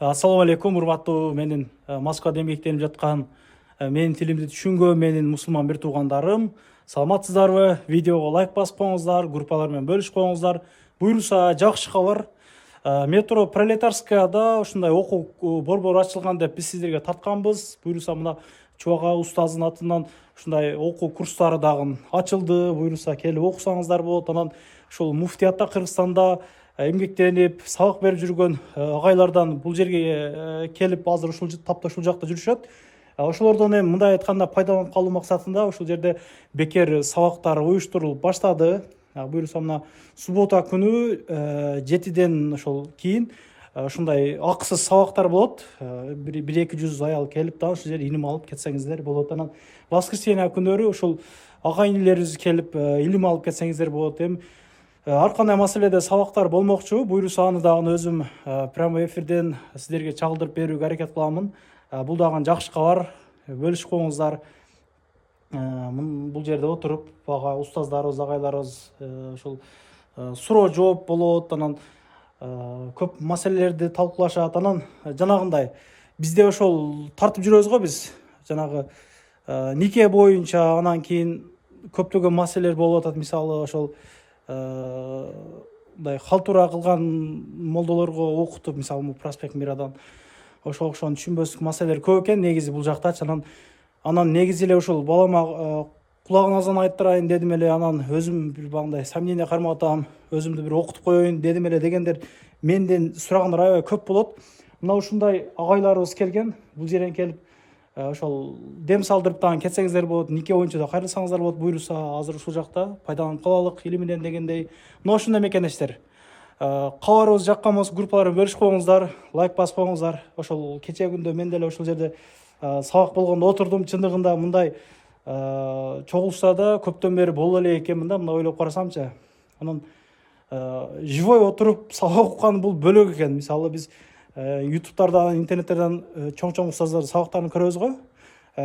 Ассаламу алейкум, урматтуу менин Москвада эмгектенип жаткан менин тилимди түшүнгөн менин мусулман бир туугандарым. Саламатсыздарбы? Видеого лайк басып коюңуздар, группалар менен бөлүшүп коюңуздар. Буюрса жакшы кабар. Метро Пролетарскаяда ушундай окуу борбору ачылган деп биз сиздерге тартканбыз. Буюрса мына Чубак устаздын атынан ушундай окуу курстары дагы ачылды. Буюрса келип окусаңыздар болот. Анан ушул муфтиятта Кыргызстанда эмгектенип сабак берип жүргөн агайлардан бул жерге келип азыр ушул тапта ушул жакта жүрүшөт. Ошолордон эми мындай айтканда пайдаланып калуу максатында ушул жерде бекер сабактар уюштурулуп баштады. Буюрса мына суббота күнү 7ден ошол кийин ушундай акысыз сабактар болот. 1-200 аял келип да ушул жерде илим алып кетсеңиздер болот. Анан воскресенье күнөрү ушул агай-инилерибиз келип илим алып кетсеңиздер болот. Эми ар кандай маселеде сабактар болмокчу. Буюрса аны дагы өзүм прямо эфирден сиздерге чагылдырып берүүгө аракет кыламын. Бул дагы жакшы кабар. Бөлүшүп коюңуздар. Бул жерде отуруп бага устаздарыбыз, агайларыбыз ушул суроо жооп болот. Анан көп маселелерди талкуулашат. Анан жанагындай бизде ошол тартып жүрөбүз го биз. Жанагы нике боюнча анан кийин көптөгөн маселелер болуп атат. Мисалы ошол мындай халтура кылган молдолорго окутуп, мисалы Проспект Мирадан ошого окшогон түшүнбөстүк маселелер көп экен негизи бул жактачы. Анан негизи эле ушул балама кулагыңыздан айттырайын дедим эле. Анан өзүм бир багындай сомнение кармап атам, өзүмдү бир окутуп коеюн дедим эле дегендер менден сурагандар аябай көп болот. Мына ушундай агайларыбыз келген. Бул жерден келип ошол дем салдырып дагы кетсеңиздер болот. Нике боюнча да кайрылсаңыздар болот. Буюрса азыр ушул жакта пайдаланып калалык илиминен дегендей. Мына ошондой мекендештер. Кабарыбыз жаккан болсо группаларга бөлүшүп коюңуздар, лайк басып коюңуздар. Ошол кечээ күндө мен деле ошол жерде сабак болгондо отурдум. Чындыгында мындай чогулушта да көптөн бери боло элек экенмин да, мына ойлоп карасамчы. Анан живой отуруп сабак уккан бул бөлөк экен. Мисалы биз ютубтардан, интернеттерден чоң устаздардын сабактарын көрөбүз го.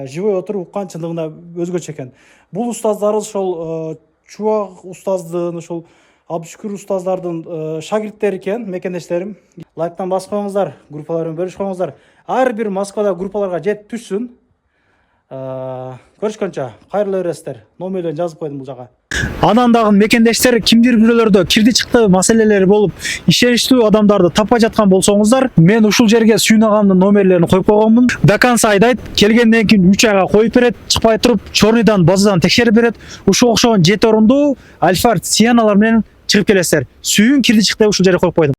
Живой отуруп уккан чындыгында өзгөчө экен. Бул устаздарыбыз ошол Чубак устаздын, ошол Абдышүкүр устаздардын шагирттери экен, мекендештерим. Лайктан басып коюңуздар, группалар менен бөлүшүп коюңуздар. Ар бир Москвада группаларга жетип түшсүн. Көрүшкөнчө кайрыла бересиздер. Номерлерин жазып койдум бул жага. Анан дагы мекендештер кимдир бирөөлөрдө кирди чыкты маселелери болуп, ишеничтүү адамдарды таппай жаткан болсоңуздар, мен ушул жерге сүйүнагамдын номерлерин коюп койгонмун. До конца айдайт, келгенден кийин 3 айга коюп берет, чыкпай туруп, чорныйдан базадан текшерип берет. Ушул окшогон 7 орундуу Альфард Сианалар менен чыгып келесиздер. Сүйүн кирди чыкты ушул жерге коюп койдум.